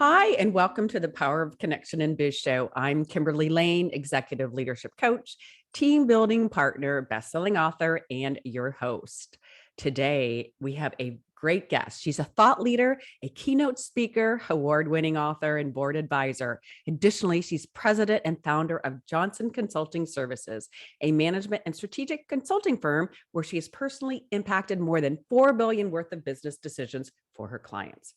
Hi, and welcome to the Power of Connection and Biz Show. I'm Kimberly Layne, executive leadership coach, team building partner, bestselling author, and your host. Today, we have a great guest. She's a thought leader, a keynote speaker, award-winning author, and board advisor. Additionally, she's president and founder of Johnson Consulting Services, a management and strategic consulting firm where she has personally impacted more than $4 billion worth of business decisions for her clients.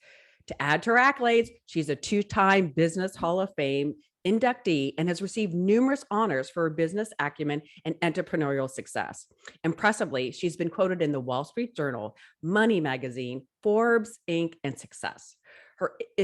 To add to her accolades, she's a two-time Business Hall of Fame inductee and has received numerous honors for her business acumen and entrepreneurial success. Impressively, she's been quoted in the Wall Street Journal, Money Magazine, Forbes, Inc., and Success.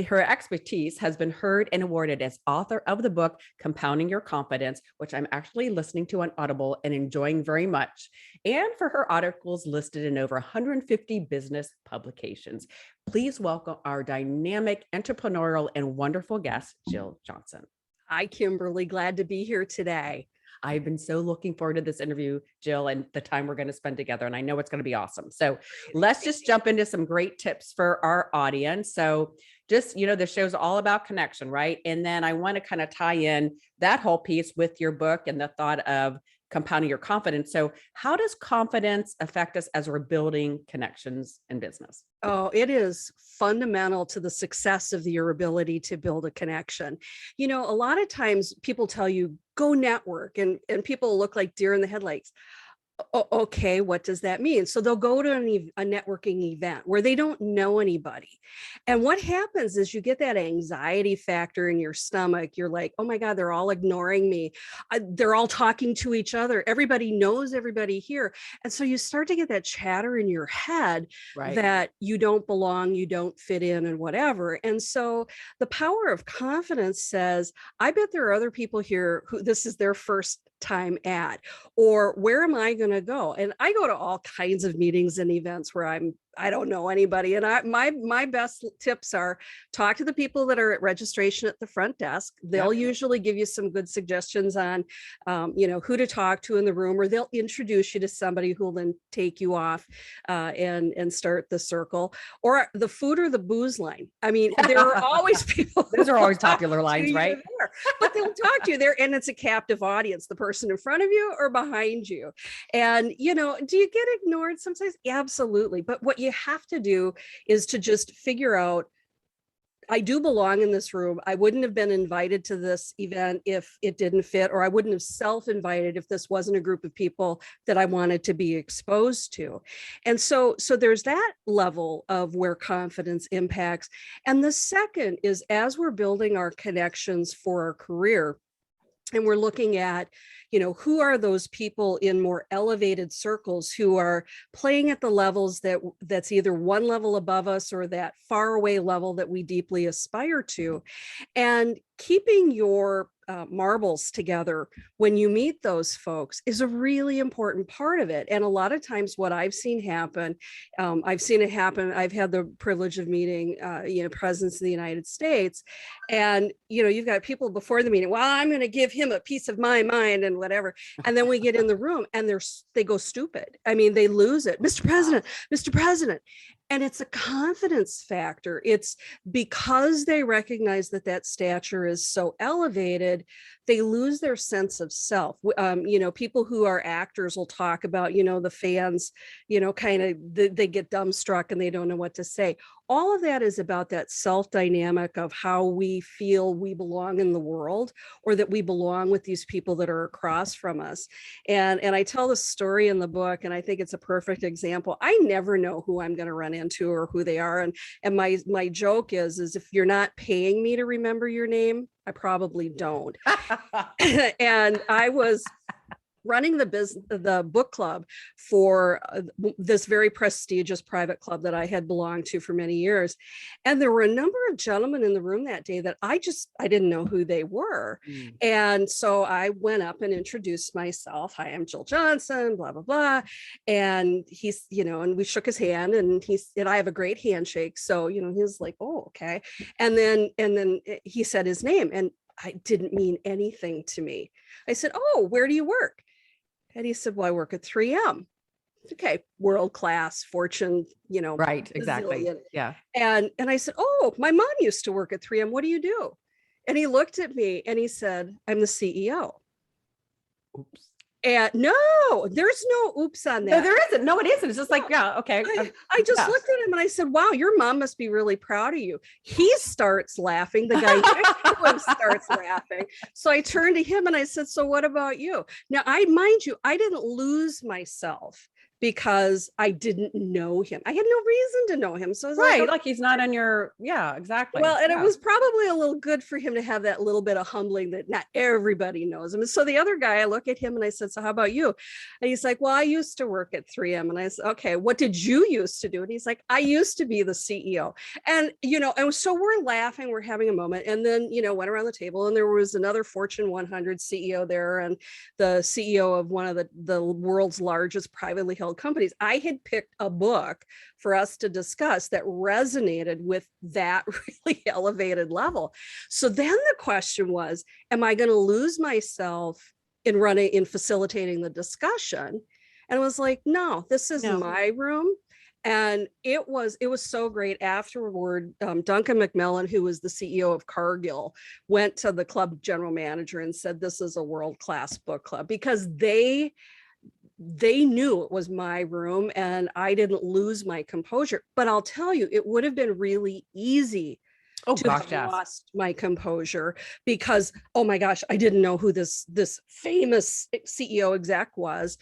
Her expertise has been heard and awarded as author of the book, Compounding Your Confidence, which I'm actually listening to on Audible and enjoying very much, and for her articles listed in over 150 business publications. Please welcome our dynamic, entrepreneurial, and wonderful guest, Jill Johnson. Hi, Kimberly. Glad to be here today. I've been so looking forward to this interview, Jill, and the time we're going to spend together. And I know it's going to be awesome. So let's just jump into some great tips for our audience. So just, the show's all about connection, right? And then I want to kind of tie in that whole piece with your book and the thought of compounding your confidence. So how does confidence affect us as we're building connections in business? Oh, it is fundamental to the success of your ability to build a connection. A lot of times people tell you, go network, and people look like deer in the headlights. Okay, what does that mean? So they'll go to a networking event where they don't know anybody. And what happens is you get that anxiety factor in your stomach. You're like, oh my God, they're all ignoring me. They're all talking to each other. Everybody knows everybody here. And so you start to get that chatter in your head, right, that you don't belong, you don't fit in, and whatever. And so the power of confidence says, I bet there are other people here who this is their first time at, or where am I going to go? And I go to all kinds of meetings and events where I don't know anybody. And my best tips are talk to the people that are at registration at the front desk. They'll usually give you some good suggestions on, who to talk to in the room, or they'll introduce you to somebody who will then take you off and start the circle, or the food or the booze line. I mean, there are always people. Those are always popular lines, right? But they'll talk to you there, and it's a captive audience, the person in front of you or behind you. And, do you get ignored sometimes? Absolutely. But what you have to do is to just figure out, I do belong in this room. I wouldn't have been invited to this event if it didn't fit, or I wouldn't have self-invited if this wasn't a group of people that I wanted to be exposed to. And so there's that level of where confidence impacts. And the second is, as we're building our connections for our career, and we're looking at, who are those people in more elevated circles who are playing at the levels that's either one level above us or that far away level that we deeply aspire to, and keeping your marbles together when you meet those folks is a really important part of it. And a lot of times what I've seen happen, I've had the privilege of meeting, presidents of the United States, and, you've got people before the meeting, well, I'm going to give him a piece of my mind and whatever. And then we get in the room and they go stupid. I mean, they lose it. Mr. President. And it's a confidence factor. It's because they recognize that stature is so elevated, they lose their sense of self. People who are actors will talk about, the fans, they get dumbstruck and they don't know what to say. All of that is about that self dynamic of how we feel we belong in the world, or that we belong with these people that are across from us. And I tell the story in the book, and I think it's a perfect example. I never know who I'm going to run into or who they are. And my joke is if you're not paying me to remember your name, I probably don't. And I was running the book club for this very prestigious private club that I had belonged to for many years. And there were a number of gentlemen in the room that day that I didn't know who they were. And so I went up and introduced myself. Hi, I'm Jill Johnson, blah, blah, blah. And he's, and we shook his hand, and he said, I have a great handshake. So, he was like, oh, okay. And then he said his name, and it didn't mean anything to me. I said, oh, where do you work? And he said, well, I work at 3M. Okay, world class, Fortune, Right. Exactly. bazillion. Yeah. And I said, oh, my mom used to work at 3M. What do you do? And he looked at me and he said, I'm the CEO. Oops. And no, there's no oops on No, that. there isn't. No, it isn't. It's just like, yeah, okay. I just Yeah. looked at him and I said, wow, your mom must be really proud of you. He starts laughing. The guy next to him starts laughing. So I turned to him and I said, so what about you? Now, mind you, I didn't lose myself because I didn't know him. I had no reason to know him. So I was Right. like, Like he's not on your, yeah, exactly. well, and it Yeah. was probably a little good for him to have that little bit of humbling that not everybody knows him. And so the other guy, I look at him and I said, so how about you? And he's like, well, I used to work at 3M. And I said, okay, what did you used to do? And he's like, I used to be the CEO. And, and so we're laughing, we're having a moment. And then, went around the table and there was another Fortune 100 CEO there and the CEO of one of the world's largest privately held companies. I had picked a book for us to discuss that resonated with that really elevated level. So then the question was, am I going to lose myself in facilitating the discussion? And I was like, no, this is my room. And it was so great. Afterward, Duncan McMillan, who was the CEO of Cargill, went to the club general manager and said, this is a world-class book club, because they knew it was my room and I didn't lose my composure. But I'll tell you, it would have been really easy to have lost my composure because, oh my gosh, I didn't know who this famous CEO exec was.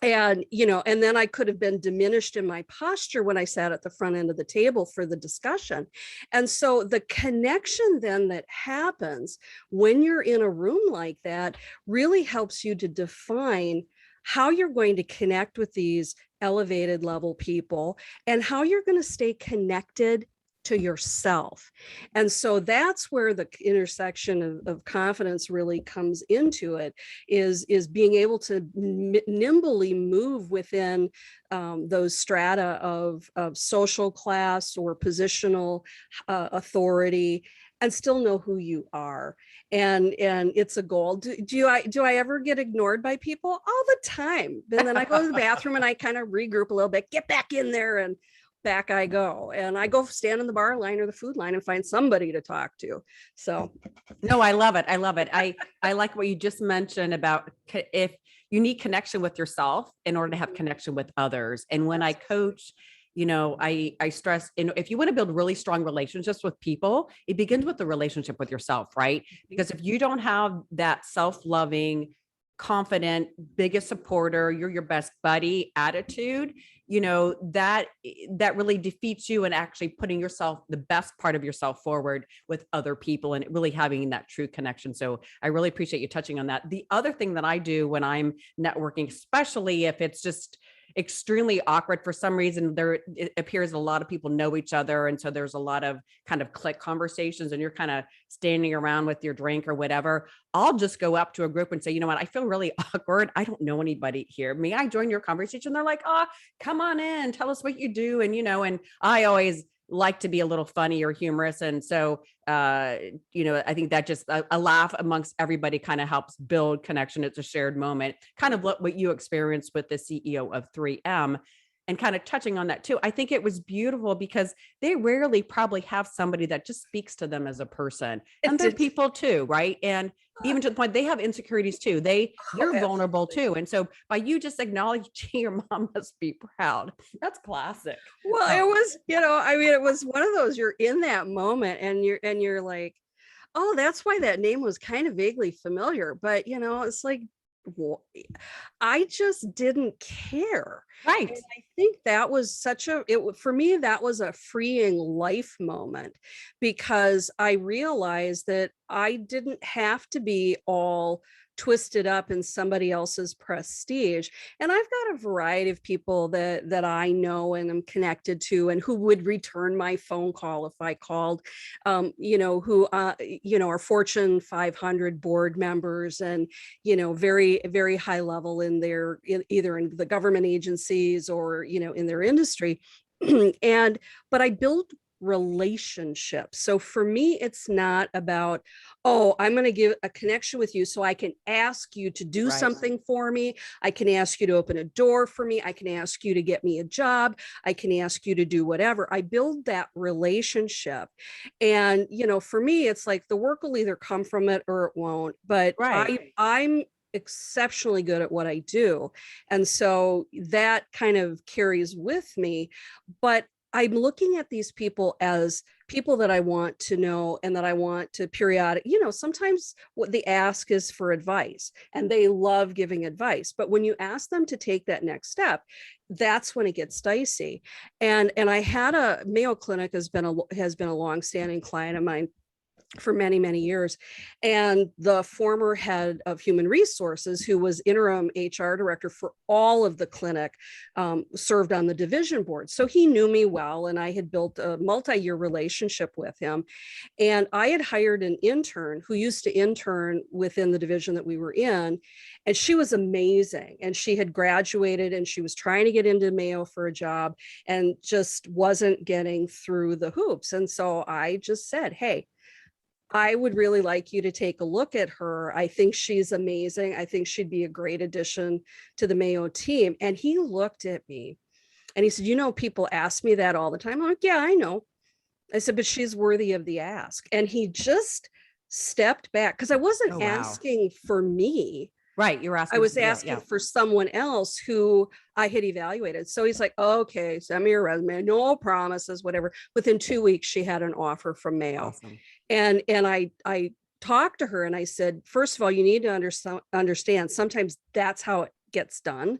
And, and then I could have been diminished in my posture when I sat at the front end of the table for the discussion. And so the connection then that happens when you're in a room like that really helps you to define how you're going to connect with these elevated level people and how you're going to stay connected to yourself. And so that's where the intersection of confidence really comes into it, is being able to nimbly move within those strata of social class or positional authority and still know who you are. And it's a goal. Do I ever get ignored by people? All the time. And then I go to the bathroom and I kind of regroup a little bit, get back in there, and back I go. And I go stand in the bar line or the food line and find somebody to talk to. So no, I love it. I love it. I like what you just mentioned about if you need connection with yourself in order to have connection with others. And when I coach, I stress, if you want to build really strong relationships with people, it begins with the relationship with yourself, right? Because if you don't have that self-loving, confident, biggest supporter, you're your best buddy attitude, that really defeats you and actually putting yourself, the best part of yourself, forward with other people and really having that true connection. So I really appreciate you touching on that. The other thing that I do when I'm networking, especially if it's just extremely awkward for some reason, it appears a lot of people know each other, and so there's a lot of kind of click conversations and you're kind of standing around with your drink or whatever, I'll just go up to a group and say, you know what, I feel really awkward, I don't know anybody here, may I join your conversation? They're like, oh, come on in, tell us what you do. And and I always like to be a little funny or humorous. And so, I think that just a laugh amongst everybody kind of helps build connection. It's a shared moment, kind of what you experienced with the CEO of 3M. And kind of touching on that too, I think it was beautiful because they rarely probably have somebody that just speaks to them as a person. And they're people too, right? And even to the point they have insecurities too. They're vulnerable too. And so by you just acknowledging your mom must be proud, that's classic. Well, it was, it was one of those, you're in that moment and you're like, oh, that's why that name was kind of vaguely familiar. But, it's like, I just didn't care. Right. And I think that was for me, that was a freeing life moment, because I realized that I didn't have to be all twisted up in somebody else's prestige. And I've got a variety of people that I know and am connected to and who would return my phone call if I called, who, are Fortune 500 board members and, very, very high level in either in the government agencies or, in their industry. But I built relationship. So for me, it's not about, oh, I'm going to give a connection with you so I can ask you to do something for me. I can ask you to open a door for me. I can ask you to get me a job. I can ask you to do whatever. I build that relationship. And, for me, it's like the work will either come from it or it won't. But I'm exceptionally good at what I do. And so that kind of carries with me. But I'm looking at these people as people that I want to know and that I want to sometimes what they ask is for advice and they love giving advice. But when you ask them to take that next step, that's when it gets dicey. And I had a Mayo Clinic has been a longstanding client of mine for many, many years. And the former head of human resources, who was interim HR director for all of the clinic, served on the division board. So he knew me well, and I had built a multi-year relationship with him. And I had hired an intern who used to intern within the division that we were in. And she was amazing. And she had graduated and she was trying to get into Mayo for a job and just wasn't getting through the hoops. And so I just said, hey, I would really like you to take a look at her. I think she's amazing. I think she'd be a great addition to the Mayo team. And he looked at me and he said, people ask me that all the time. I'm like, yeah, I know. I said, but she's worthy of the ask. And he just stepped back because I wasn't asking for me. Right. You're asking. I was asking for someone else who I had evaluated. So he's like, okay, send me your resume. No promises, whatever. Within 2 weeks, she had an offer from Mayo. Awesome. And I talked to her and I said, first of all, you need to understand sometimes that's how it gets done.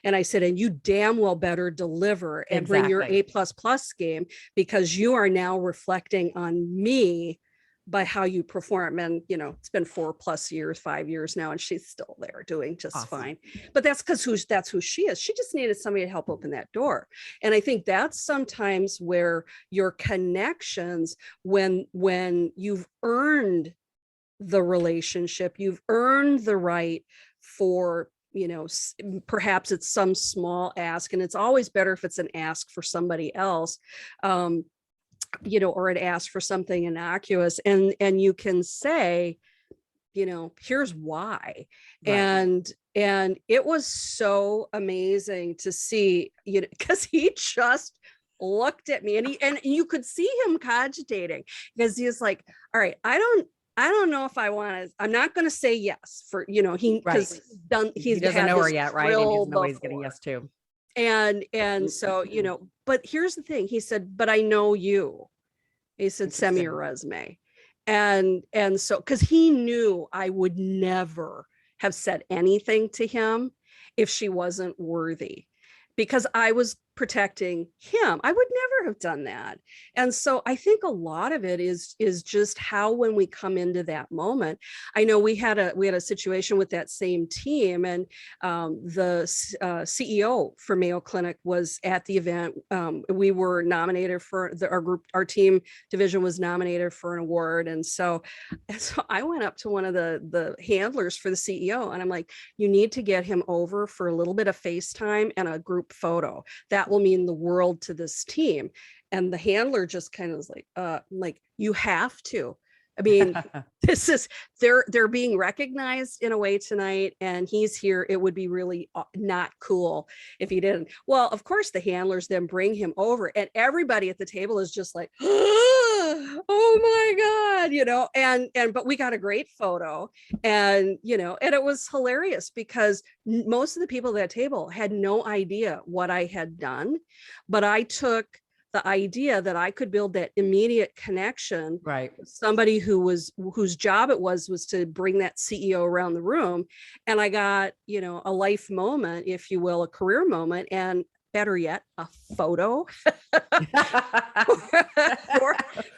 And I said, and you damn well better deliver and bring your A++ game, because you are now reflecting on me by how you perform. And, it's been 4+ years, 5 years now, and she's still there doing just fine. But that's because that's who she is. She just needed somebody to help open that door. And I think that's sometimes where your connections, when you've earned the relationship, you've earned the right for, perhaps it's some small ask, and it's always better if it's an ask for somebody else, or it asks for something innocuous, and you can say, here's why. Right. And it was so amazing to see, because he just looked at me and you could see him cogitating, because he's like, all right, I don't know if I want to, I'm not going to say yes for, because he doesn't know her yet. Right. And he doesn't know what he's getting yes to. And so, but here's the thing. He said, but I know you. He said, send me your resume. And so, because he knew I would never have said anything to him if she wasn't worthy, because I was protecting him. I would never have done that. And so I think a lot of it is just how, when we come into that moment, I know we had a situation with that same team, and the CEO for Mayo Clinic was at the event. We were nominated for our team division was nominated for an award. And so I went up to one of the handlers for the CEO, and I'm like, you need to get him over for a little bit of FaceTime and a group photo. That will mean the world to this team. And the handler just kind of was like, you have to. I mean, they're being recognized in a way tonight, and he's here. It would be really not cool if he didn't. Well, of course, the handlers then bring him over, and everybody at the table is just like, oh my God, but we got a great photo, and it was hilarious because most of the people at that table had no idea what I had done, but I took the idea that I could build that immediate connection, right, with somebody whose job it was to bring that CEO around the room. And I got, a life moment, if you will, a career moment, and better yet, a photo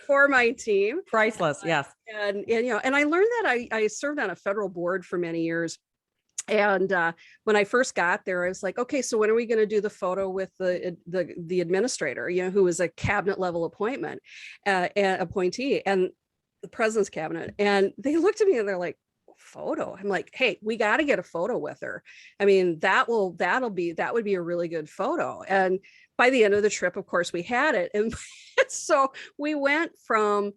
for my team. Priceless. Yes. And I learned that I served on a federal board for many years. And when I first got there, I was like, okay, so when are we going to do the photo with the administrator, who was a cabinet level appointment, appointee, and the president's cabinet? And they looked at me and they're like, photo? I'm like, hey, we got to get a photo with her. I mean, that would be a really good photo. by the end of the trip, of course, we had it. And so we went from,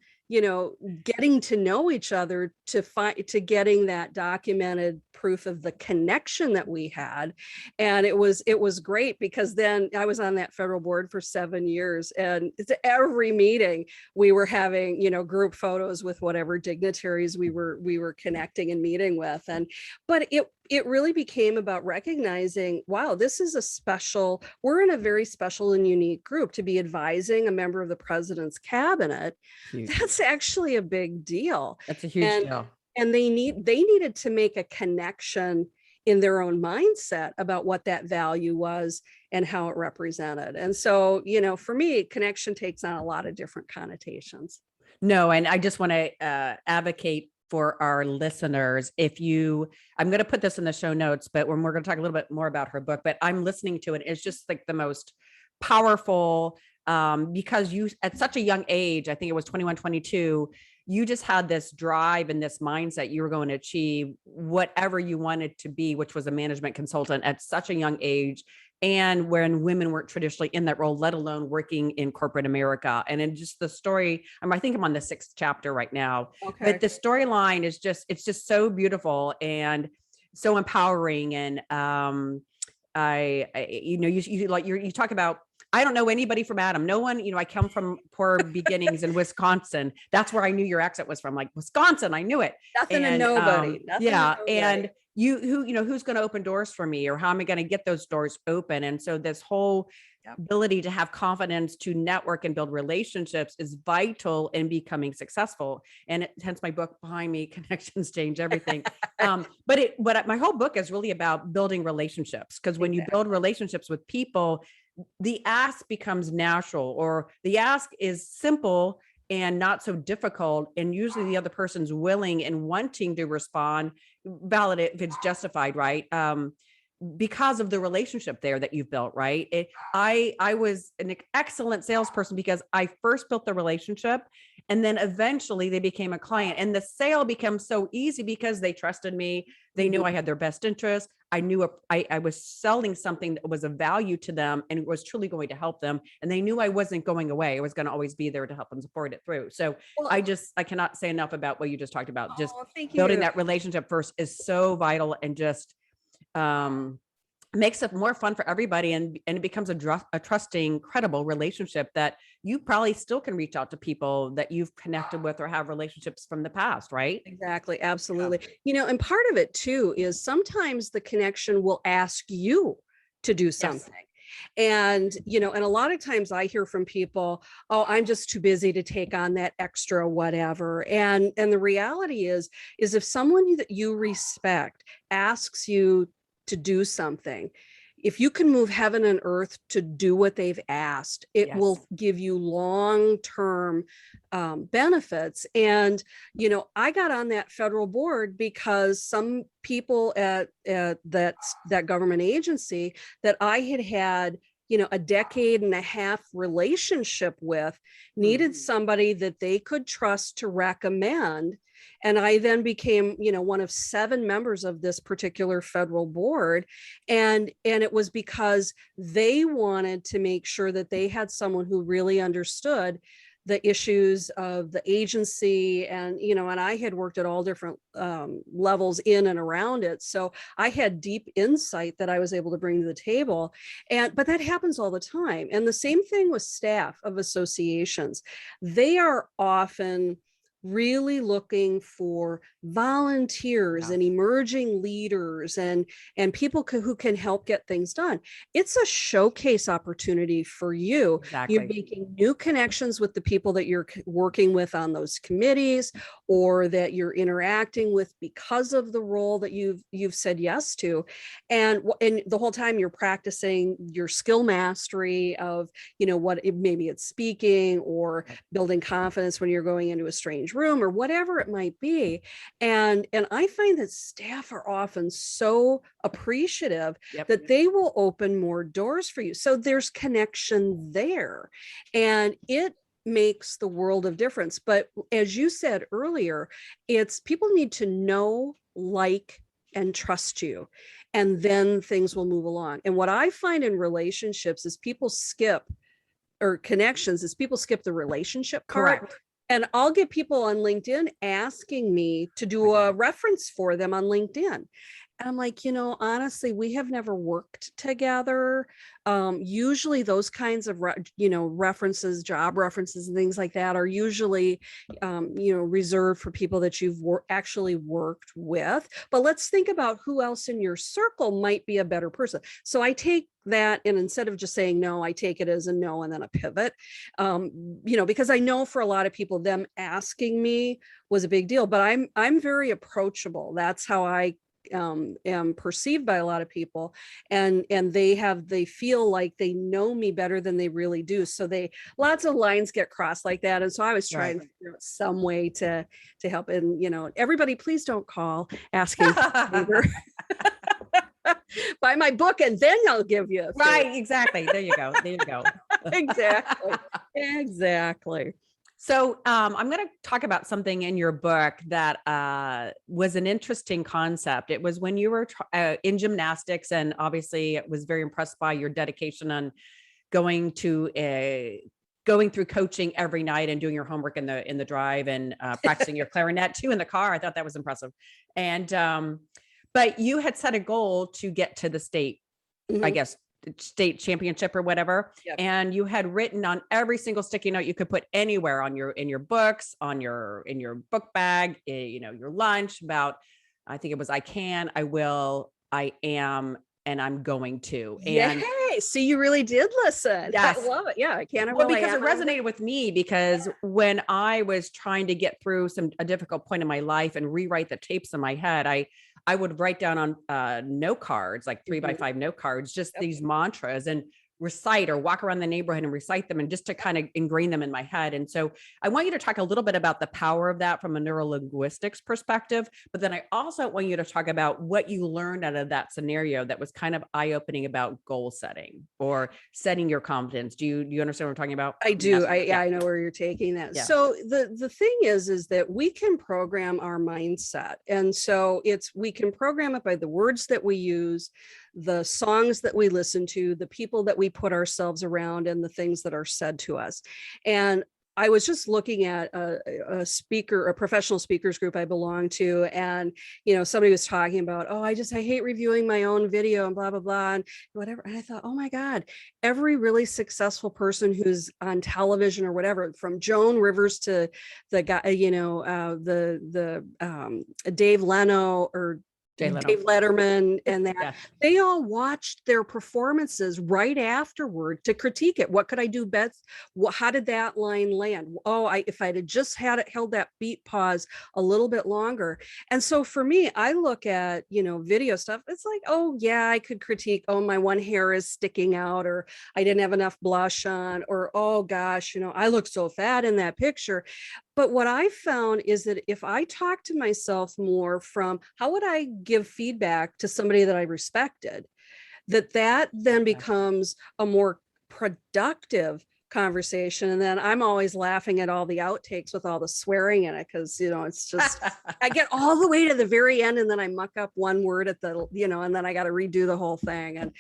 getting to know each other to getting that documented proof of the connection that we had. And it was great, because then I was on that federal board for 7 years, and every meeting we were having, group photos with whatever dignitaries we were connecting and meeting with. But it really became about recognizing, wow, we're in a very special and unique group. To be advising a member of the president's cabinet, that's actually a big deal. That's a huge deal. And they needed to make a connection in their own mindset about what that value was and how it represented. And so, for me, connection takes on a lot of different connotations. No, and I just want to advocate for our listeners. I'm going to put this in the show notes, but when we're going to talk a little bit more about her book, but I'm listening to it. It's just like the most powerful, because you, at such a young age, I think it was 21, 22, you just had this drive and this mindset you were going to achieve whatever you wanted to be, which was a management consultant at such a young age. And when women weren't traditionally in that role, let alone working in corporate America. And in just the story, I think I'm on the 6th chapter right now, but the storyline is it's just so beautiful and so empowering. And you talk about, I don't know anybody from Adam. No one, I come from poor beginnings in Wisconsin. That's where I knew your accent was from, like Wisconsin. I knew it. Nothing and nobody. And who's going to open doors for me, or how am I going to get those doors open? And so this whole ability to have confidence, to network and build relationships is vital in becoming successful. And hence my book behind me, Connections Change Everything. But my whole book is really about building relationships, because when you build relationships with people, the ask becomes natural, or the ask is simple and not so difficult. And usually the other person's willing and wanting to respond, validate if it's justified, right? Because of the relationship there that you've built, right? I was an excellent salesperson because I first built the relationship, and then eventually they became a client, and the sale becomes so easy because they trusted me. They knew I had their best interest. I knew I was selling something that was of value to them and it was truly going to help them. And they knew I wasn't going away. I was going to always be there to help them support it through. So I cannot say enough about what you just talked about. Just building that relationship first is so vital, and just makes it more fun for everybody. And it becomes a trusting, credible relationship that you probably still can reach out to people that you've connected with or have relationships from the past, right? Exactly. Absolutely. And part of it too is sometimes the connection will ask you to do something. Yes. And, and a lot of times I hear from people, oh, I'm just too busy to take on that extra whatever. And the reality is if someone that you respect asks you to do something, if you can move heaven and earth to do what they've asked, it will give you long-term benefits. And, I got on that federal board because some people at that government agency that I had a decade and a half relationship with needed somebody that they could trust to recommend. And I then became, one of 7 members of this particular federal board. And it was because they wanted to make sure that they had someone who really understood the issues of the agency. And, and I had worked at all different levels in and around it. So I had deep insight that I was able to bring to the table. But that happens all the time. And the same thing with staff of associations. They are often really looking for volunteers and emerging leaders and people who can help get things done. It's a showcase opportunity for you. Exactly. You're making new connections with the people that you're working with on those committees, or that you're interacting with because of the role that you've said yes to. And the whole time you're practicing your skill mastery of, maybe it's speaking or building confidence when you're going into a strange room or whatever it might be. And I find that staff are often so appreciative that they will open more doors for you. So there's connection there, and it makes the world of difference. But as you said earlier, it's people need to know, like, and trust you. and then things will move along. And what I find in relationships is people skip, or connections is people skip the relationship part. Correct. And I'll get people on LinkedIn asking me to do a reference for them on LinkedIn. And I'm like, honestly, we have never worked together. Usually those kinds of, references, job references and things like that are usually, reserved for people that you've actually worked with. But let's think about who else in your circle might be a better person. So I take that, and instead of just saying no, I take it as a no and then a pivot, because I know for a lot of people, them asking me was a big deal, but I'm very approachable. That's how I am perceived by a lot of people, and they feel like they know me better than they really do. So lots of lines get crossed like that. And so I was trying to figure out some way to help. And everybody, please don't call asking for a favor. Buy my book and then I'll give you a favor. Right, exactly. There you go. Exactly. So I'm going to talk about something in your book that was an interesting concept. It was when you were in gymnastics, and obviously I was very impressed by your dedication on going through coaching every night and doing your homework in the drive, and practicing your clarinet too in the car. I thought that was impressive. And but you had set a goal to get to the state, I guess, state championship or whatever. Yep. And you had written on every single sticky note you could put anywhere in your books, in your book bag, your lunch, about, I think it was, I can, I will, I am, and I'm going to. And yay, see, you really did listen. Yes. I love it. Yeah, I can. Well, because it resonated with me, because when I was trying to get through a difficult point in my life and rewrite the tapes in my head, I would write down on note cards, like 3x5 note cards, just these mantras, and recite or walk around the neighborhood and recite them, and just to kind of ingrain them in my head. And so I want you to talk a little bit about the power of that from a neurolinguistics perspective, but then I also want you to talk about what you learned out of that scenario that was kind of eye-opening about goal setting or setting your confidence. Do you understand what I'm talking about? I do. I know where you're taking that. Yeah. So the thing is that we can program our mindset. And so we can program it by the words that we use, the songs that we listen to, the people that we put ourselves around, and the things that are said to us. And I was just looking at a professional speakers group I belong to, and somebody was talking about, I hate reviewing my own video and blah blah blah and whatever. And I thought, oh my God, every really successful person who's on television or whatever, from Joan Rivers to the guy, Dave Leno or Dave Letterman, and that they all watched their performances right afterward to critique it. What could I do best? How did that line land? If I'd have just held that beat pause a little bit longer. And so for me, I look at, video stuff. It's like, I could critique, my one hair is sticking out, or I didn't have enough blush on, or, oh gosh, I look so fat in that picture. But what I found is that if I talk to myself more from how would I give feedback to somebody that I respected, that then becomes a more productive conversation. And then I'm always laughing at all the outtakes with all the swearing in it, because it's just I get all the way to the very end and then I muck up one word at the and then I got to redo the whole thing. And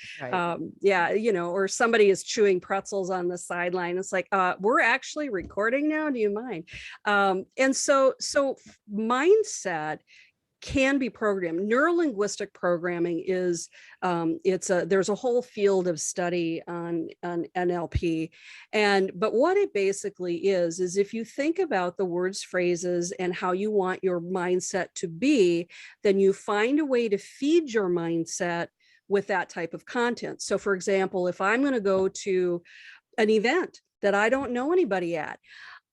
or somebody is chewing pretzels on the sideline. It's like, we're actually recording now, do you mind? And so mindset can be programmed. Neurolinguistic programming is there's a whole field of study on NLP, but what it basically is if you think about the words, phrases, and how you want your mindset to be, then you find a way to feed your mindset with that type of content. So for example, if I'm going to go to an event that I don't know anybody at,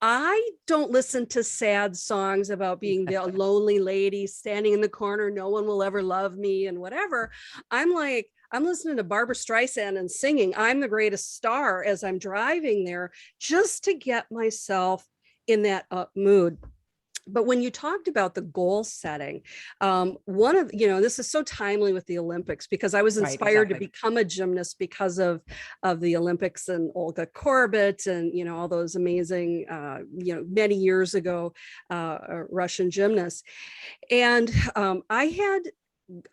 I don't listen to sad songs about being the lonely lady standing in the corner, no one will ever love me and whatever. I'm listening to Barbra Streisand and singing I'm the Greatest Star as I'm driving there, just to get myself in that up mood. But when you talked about the goal setting, one of, this is so timely with the Olympics, because I was inspired to become a gymnast because of the Olympics and Olga Korbut and, all those amazing, many years ago, Russian gymnasts. And I had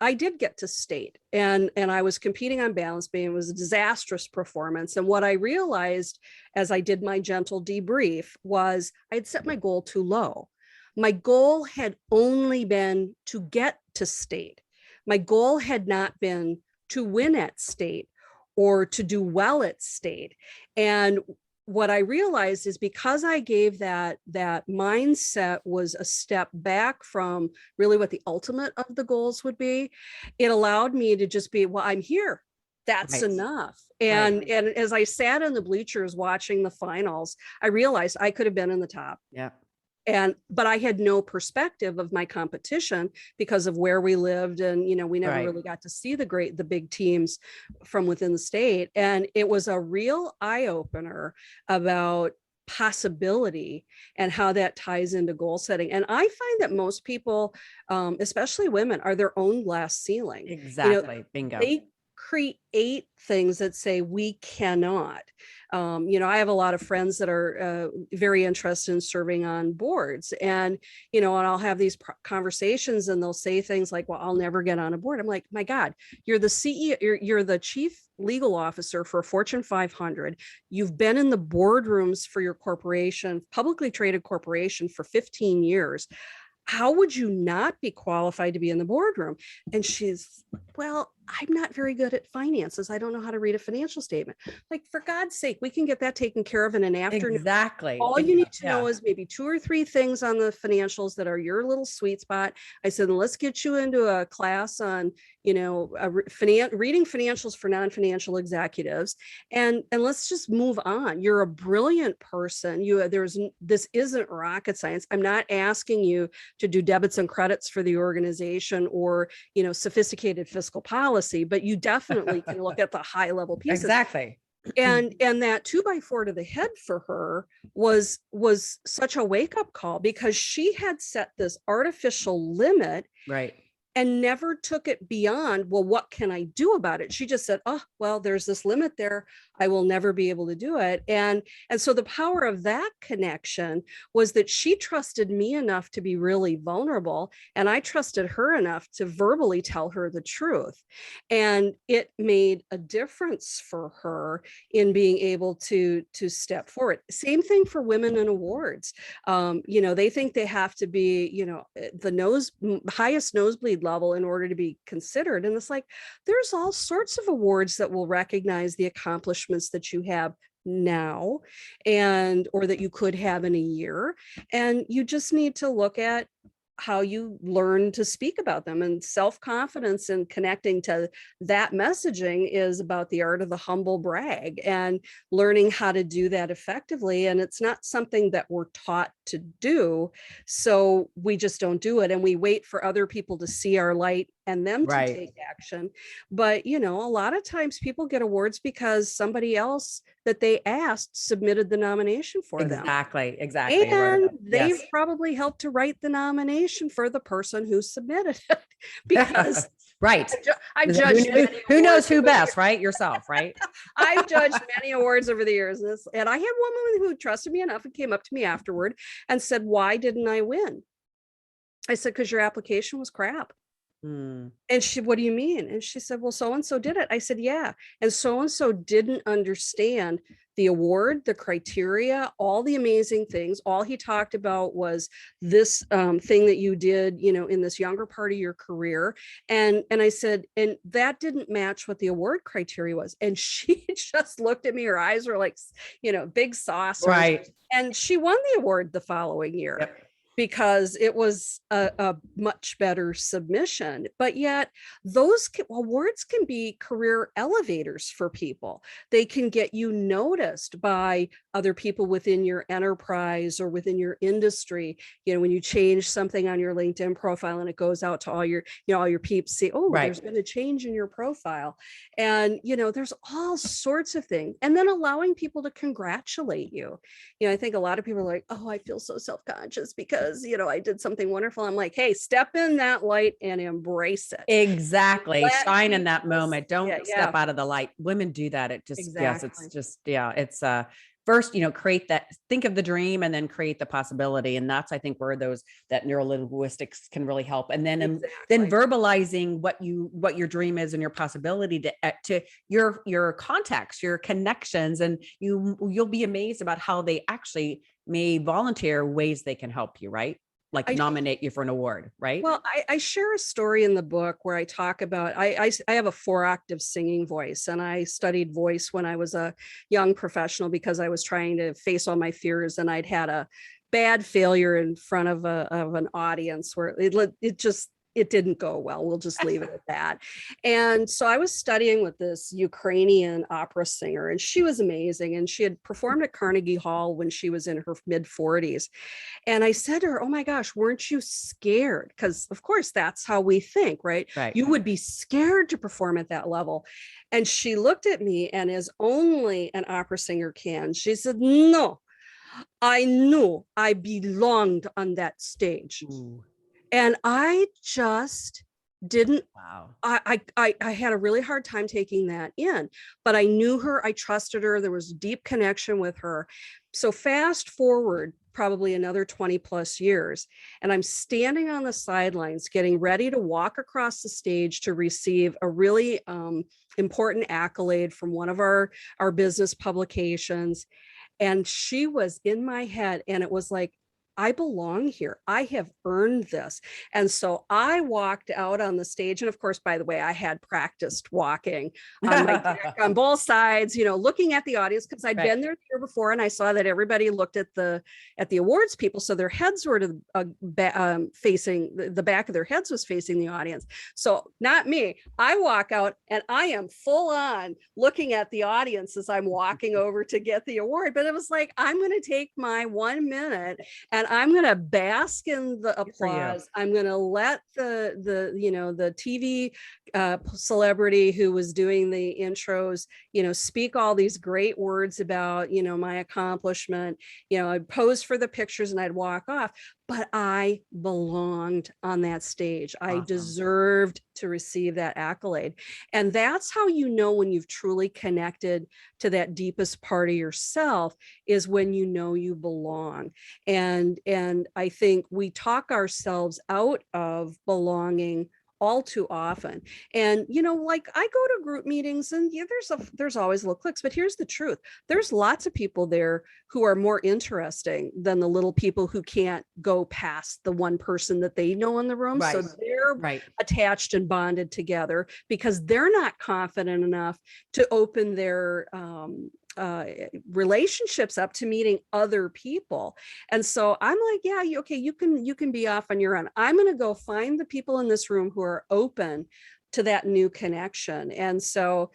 I did get to state, and I was competing on balance beam. It was a disastrous performance. And what I realized as I did my gentle debrief was I'd set my goal too low. My goal had only been to get to state. My goal had not been to win at state or to do well at state. And what I realized is because I gave that mindset was a step back from really what the ultimate of the goals would be, it allowed me to just be, well, I'm here. That's Right. enough. And Right. and as I sat in the bleachers watching the finals, I realized I could have been in the top. Yeah. But I had no perspective of my competition because of where we lived. And, we never Right. really got to see the big teams from within the state. And it was a real eye opener about possibility and how that ties into goal setting. And I find that most people, especially women, are their own glass ceiling. Exactly. Bingo. They create things that say we cannot. I have a lot of friends that are very interested in serving on boards, and I'll have these conversations, and they'll say things like, well, I'll never get on a board. I'm like, my God, you're the CEO, you're the chief legal officer for a Fortune 500. You've been in the boardrooms for your corporation, publicly traded corporation, for 15 years. How would you not be qualified to be in the boardroom? And she's, well, I'm not very good at finances. I don't know how to read a financial statement. Like, for God's sake, we can get that taken care of in an afternoon. Exactly. All you need to know is maybe 2 or 3 things on the financials that are your little sweet spot. I said, let's get you into a class on, reading financials for non-financial executives, and let's just move on. You're a brilliant person. This isn't rocket science. I'm not asking you to do debits and credits for the organization or, sophisticated fiscal policy, but you definitely can look at the high level pieces. Exactly. And that 2x4 to the head for her was such a wake-up call, because she had set this artificial limit, Right. and never took it beyond, well, what can I do about it? She just said, oh, well, there's this limit there. I will never be able to do it. And so the power of that connection was that she trusted me enough to be really vulnerable, and I trusted her enough to verbally tell her the truth. And it made a difference for her in being able to step forward. Same thing for women in awards. They think they have to be, the highest nosebleed level in order to be considered. And it's like, there's all sorts of awards that will recognize the accomplishments that you have now, or that you could have in a year. And you just need to look at how you learn to speak about them. And self-confidence and connecting to that messaging is about the art of the humble brag and learning how to do that effectively. And it's not something that we're taught to do. So we just don't do it. And we wait for other people to see our light and them to take action. But, a lot of times people get awards because somebody else that they asked submitted the nomination for them. Exactly. And they've probably helped to write the nomination for the person who submitted it. Because right. I've judged who knows who best, right? Yourself, right? I've judged many awards over the years. And I had one woman who trusted me enough and came up to me afterward and said, why didn't I win? I said, because your application was crap. And she, what do you mean? And she said, well, so-and-so did it. I said, yeah. And so-and-so didn't understand the award, the criteria, all the amazing things. All he talked about was this thing that you did, in this younger part of your career. And I said, and that didn't match what the award criteria was. And she just looked at me, her eyes were like, big saucers. Right. And she won the award the following year. Yep. Because it was a much better submission. But yet those awards can be career elevators for people. They can get you noticed by other people within your enterprise or within your industry. When you change something on your LinkedIn profile and it goes out to all your peeps, see, oh, there's been a change in your profile. And, there's all sorts of things. And then allowing people to congratulate you. I think a lot of people are like, oh, I feel so self-conscious because I did something wonderful. I'm like, hey, step in that light and embrace it. Exactly. Shine in that moment. Don't step out of the light. Women do that. It just, yes, it's just, it's first, create that, think of the dream and then create the possibility. And that's, I think, where that neurolinguistics can really help. And then, then verbalizing what your dream is and your possibility to your contacts, your connections, and you'll be amazed about how they actually may volunteer ways they can help you, right? Like nominate you for an award, right? Well, I share a story in the book where I talk about, I have a 4-octave singing voice, and I studied voice when I was a young professional because I was trying to face all my fears, and I'd had a bad failure in front of an audience where it didn't go well. We'll just leave it at that. And so I was studying with this Ukrainian opera singer, and she was amazing. And she had performed at Carnegie Hall when she was in her mid 40s. And I said to her, "Oh my gosh, weren't you scared?" Because of course, that's how we think, right? You would be scared to perform at that level. And she looked at me, and as only an opera singer can, she said, "No, I knew I belonged on that stage." Ooh. And I just didn't. Wow. I had a really hard time taking that in, but I knew her. I trusted her. There was a deep connection with her. So fast forward probably another 20 plus years, and I'm standing on the sidelines getting ready to walk across the stage to receive a really important accolade from one of our business publications. And she was in my head, and it was like, I belong here. I have earned this. And so I walked out on the stage. And of course, by the way, I had practiced walking on my deck on both sides, looking at the audience, because I'd been there the year before, and I saw that everybody looked at the awards people. So their heads were facing, the back of their heads was facing the audience. So not me. I walk out and I am full on looking at the audience as I'm walking over to get the award. But it was like, I'm going to take my 1 minute and I'm going to bask in the applause. I'm going to let the TV celebrity who was doing the intros, speak all these great words about, my accomplishment. I'd pose for the pictures and I'd walk off, but I belonged on that stage. Awesome. I deserved to receive that accolade. And that's how when you've truly connected to that deepest part of yourself, is when you belong. And I think we talk ourselves out of belonging all too often. And, like I go to group meetings, and there's always little cliques, but here's the truth. There's lots of people there who are more interesting than the little people who can't go past the one person that they know in the room. Right. So they're attached and bonded together because they're not confident enough to open their, relationships up to meeting other people. And so I'm like, yeah, okay, you can be off on your own. I'm going to go find the people in this room who are open to that new connection. And so,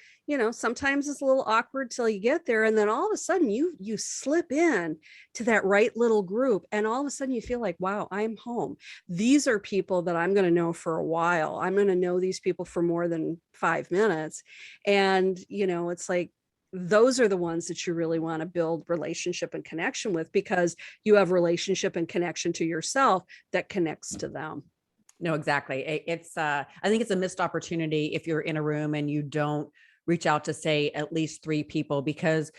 sometimes it's a little awkward till you get there. And then all of a sudden you slip in to that right little group. And all of a sudden you feel like, wow, I'm home. These are people that I'm going to know for a while. I'm going to know these people for more than 5 minutes. And, it's like, those are the ones that you really want to build relationship and connection with, because you have relationship and connection to yourself that connects to them. No, exactly. It's I think it's a missed opportunity if you're in a room and you don't reach out to, say, at least 3 people, because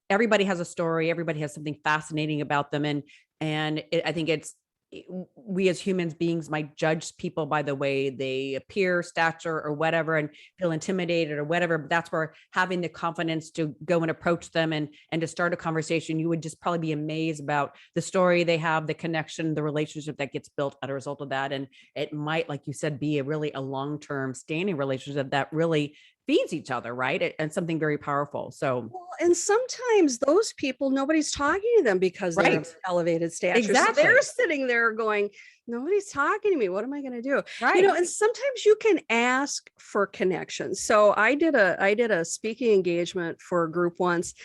everybody has a story. Everybody has something fascinating about them. And I think we as humans beings might judge people by the way they appear, stature, or whatever, and feel intimidated or whatever. But that's where having the confidence to go and approach them and to start a conversation, you would just probably be amazed about the story they have, the connection, the relationship that gets built as a result of that. And it might, like you said, be a long-term standing relationship that really feeds each other, right? And something very powerful. So, and sometimes those people, nobody's talking to them because they're elevated stature. Exactly. So they're sitting there going, nobody's talking to me. What am I going to do? Right. And sometimes you can ask for connections. So I did a speaking engagement for a group once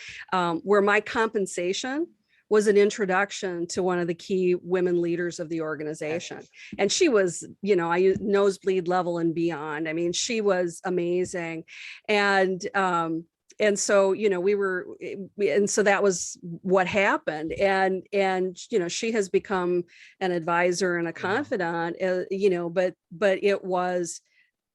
where my compensation was an introduction to one of the key women leaders of the organization. And she was, I use nosebleed level and beyond. I mean, she was amazing. And so, so that was what happened. And, she has become an advisor and a confidant, but it was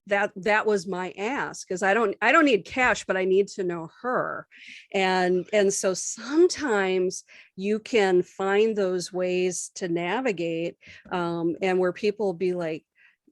that was my ask, because I don't need cash, but I need to know her. And so sometimes you can find those ways to navigate, and where people be like,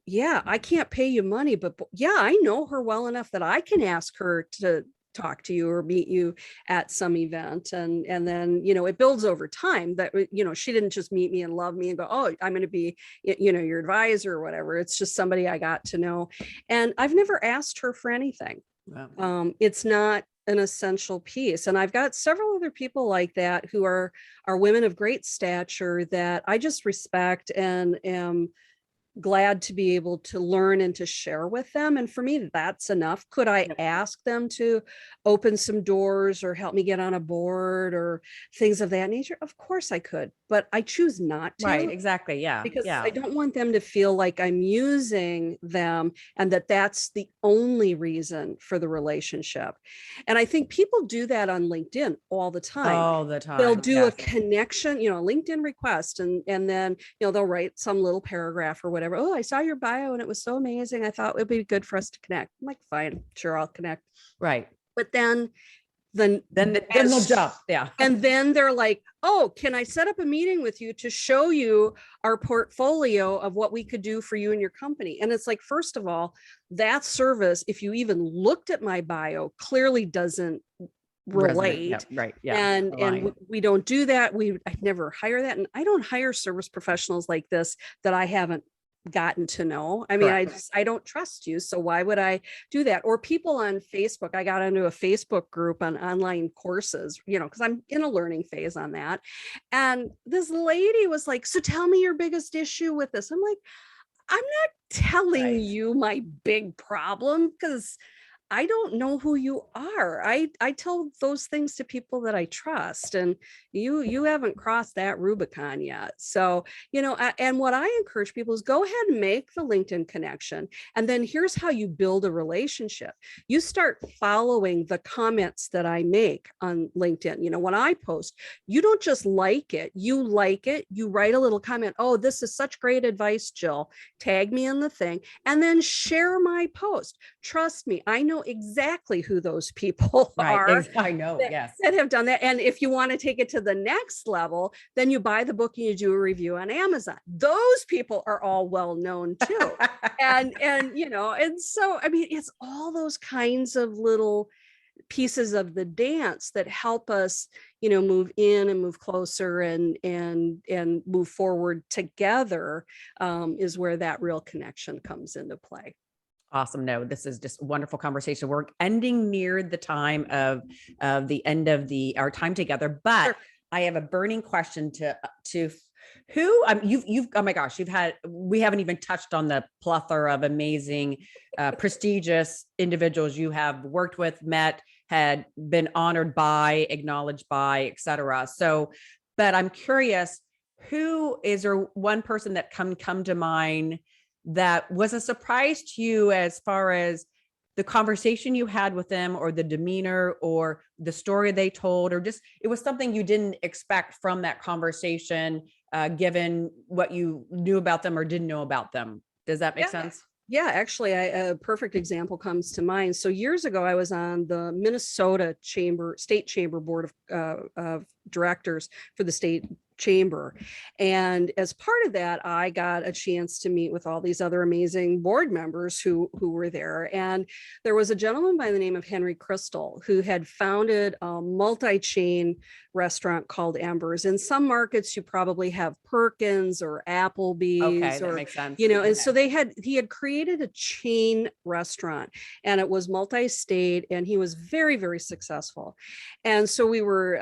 yeah, I can't pay you money, but yeah, I know her well enough that I can ask her to talk to you or meet you at some event. And then, it builds over time that, she didn't just meet me and love me and go, oh, I'm going to be, your advisor or whatever. It's just somebody I got to know. And I've never asked her for anything. Wow. It's not an essential piece. And I've got several other people like that who are women of great stature that I just respect and am glad to be able to learn and to share with them. And for me, that's enough. Could I ask them to open some doors or help me get on a board or things of that nature? Of course I could, but I choose not to. Right, exactly. Yeah. Because I don't want them to feel like I'm using them and that's the only reason for the relationship. And I think people do that on LinkedIn all the time. All the time. They'll do a connection, LinkedIn request, and then, they'll write some little paragraph or whatever. Oh, I saw your bio and it was so amazing. I thought it would be good for us to connect. I'm like, fine, sure, I'll connect. Right. But then they'll jump. Yeah. And then they're like, oh, can I set up a meeting with you to show you our portfolio of what we could do for you and your company? And it's like, first of all, that service, if you even looked at my bio, clearly doesn't relate. Yep, right. Yeah. And we don't do that. I never hire that. And I don't hire service professionals like this that I haven't gotten to know. I mean, I don't trust you. So why would I do that? Or people on Facebook. I got into a Facebook group on online courses, because I'm in a learning phase on that. And this lady was like, so tell me your biggest issue with this. I'm like, I'm not telling you my big problem because I don't know who you are. I tell those things to people that I trust, and you haven't crossed that Rubicon yet. So, and what I encourage people is go ahead and make the LinkedIn connection. And then here's how you build a relationship. You start following the comments that I make on LinkedIn. When I post, you don't just like it, you write a little comment. Oh, this is such great advice, Jill. Tag me in the thing and then share my post. Trust me, I know exactly who those people are. I know, yes. That have done that. And if you want to take it to the next level, then you buy the book and you do a review on Amazon. Those people are all well known too. and so, I mean, it's all those kinds of little pieces of the dance that help us, move in and move closer and move forward together, is where that real connection comes into play. Awesome. No, this is just a wonderful conversation. We're ending near the time of the end of our time together, but sure. I have a burning question to who you've oh my gosh, we haven't even touched on the plethora of amazing, prestigious individuals you have worked with, met, had been honored by, acknowledged by, etc. So, but I'm curious, who is there one person that come to mind that was a surprise to you as far as the conversation you had with them or the demeanor or the story they told, or just, it was something you didn't expect from that conversation, given what you knew about them or didn't know about them? Does that make sense? Yeah, actually, a perfect example comes to mind. So years ago, I was on the Minnesota State Chamber Board of Directors for the state chamber. And as part of that, I got a chance to meet with all these other amazing board members who were there. And there was a gentleman by the name of Henry Crystal who had founded a multi-chain restaurant called Embers. In some markets, you probably have Perkins or Applebee's. Okay, that makes sense. And so he had created a chain restaurant, and it was multi-state, and he was very, very successful. And so we were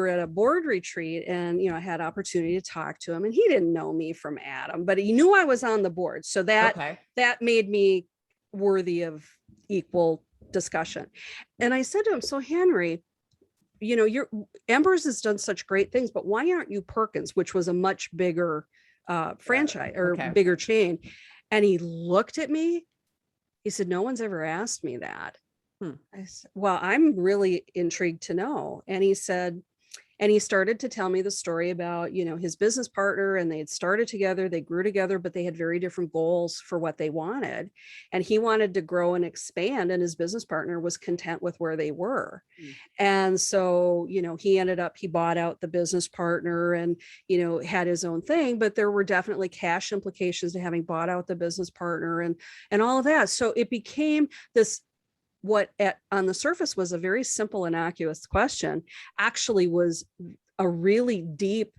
at a board retreat, and I had opportunity to talk to him, and he didn't know me from Adam, but he knew I was on the board. So that made me worthy of equal discussion. And I said to him, so Henry, your Embers has done such great things, but why aren't you Perkins, which was a much bigger franchise or bigger chain? And he looked at me. He said, no one's ever asked me that. I said, well, I'm really intrigued to know. And he said, And he started to tell me the story about, his business partner, and they had started together, they grew together, but they had very different goals for what they wanted. And he wanted to grow and expand, and his business partner was content with where they were. Mm. And so, he bought out the business partner and, had his own thing, but there were definitely cash implications to having bought out the business partner and all of that. So it became this, on the surface was a very simple, innocuous question, actually was a really deep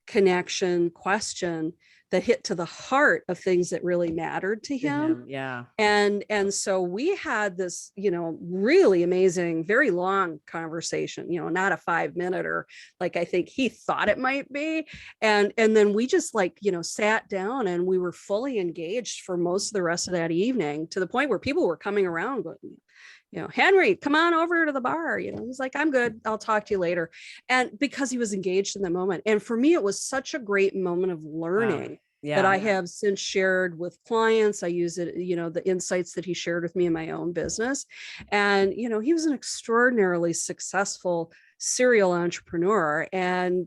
connection question that hit to the heart of things that really mattered to him. Yeah. And so we had this, really amazing, very long conversation, not a 5-minute or like I think he thought it might be. And then we just sat down and we were fully engaged for most of the rest of that evening, to the point where people were coming around going, Henry, come on over to the bar. He's like, I'm good. I'll talk to you later. And because he was engaged in the moment. And for me, it was such a great moment of learning. Wow. Yeah. That I have since shared with clients. I use it, the insights that he shared with me in my own business. And, he was an extraordinarily successful serial entrepreneur. And,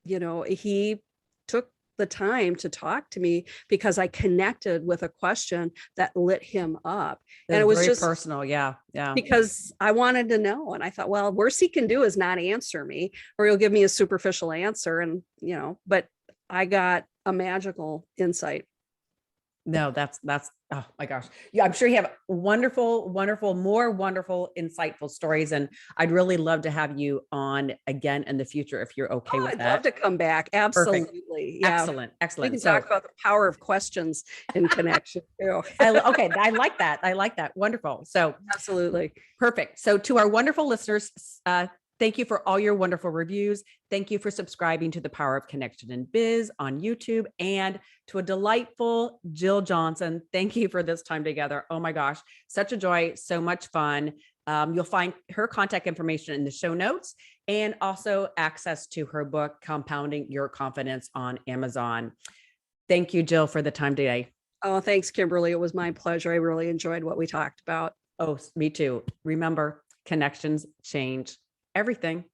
he took the time to talk to me because I connected with a question that lit him up. And it was very just personal. Yeah. Because I wanted to know. And I thought, well, worst he can do is not answer me, or he'll give me a superficial answer. And, but I got a magical insight. No, that's, oh my gosh. Yeah, I'm sure you have wonderful, more wonderful, insightful stories. And I'd really love to have you on again in the future, if you're okay with I'd that. love to come back. Absolutely. Yeah. Excellent. We can talk about the power of questions in connection too. Okay. I like that. Wonderful. So absolutely. Perfect. So to our wonderful listeners, thank you for all your wonderful reviews. Thank you for subscribing to The Power of Connection in Biz on YouTube, and to a delightful Jill Johnson. Thank you for this time together. Oh my gosh, such a joy, so much fun. You'll find her contact information in the show notes, and also access to her book, Compounding Your Confidence, on Amazon. Thank you, Jill, for the time today. Oh, thanks, Kimberly. It was my pleasure. I really enjoyed what we talked about. Oh, me too. Remember, connections change everything.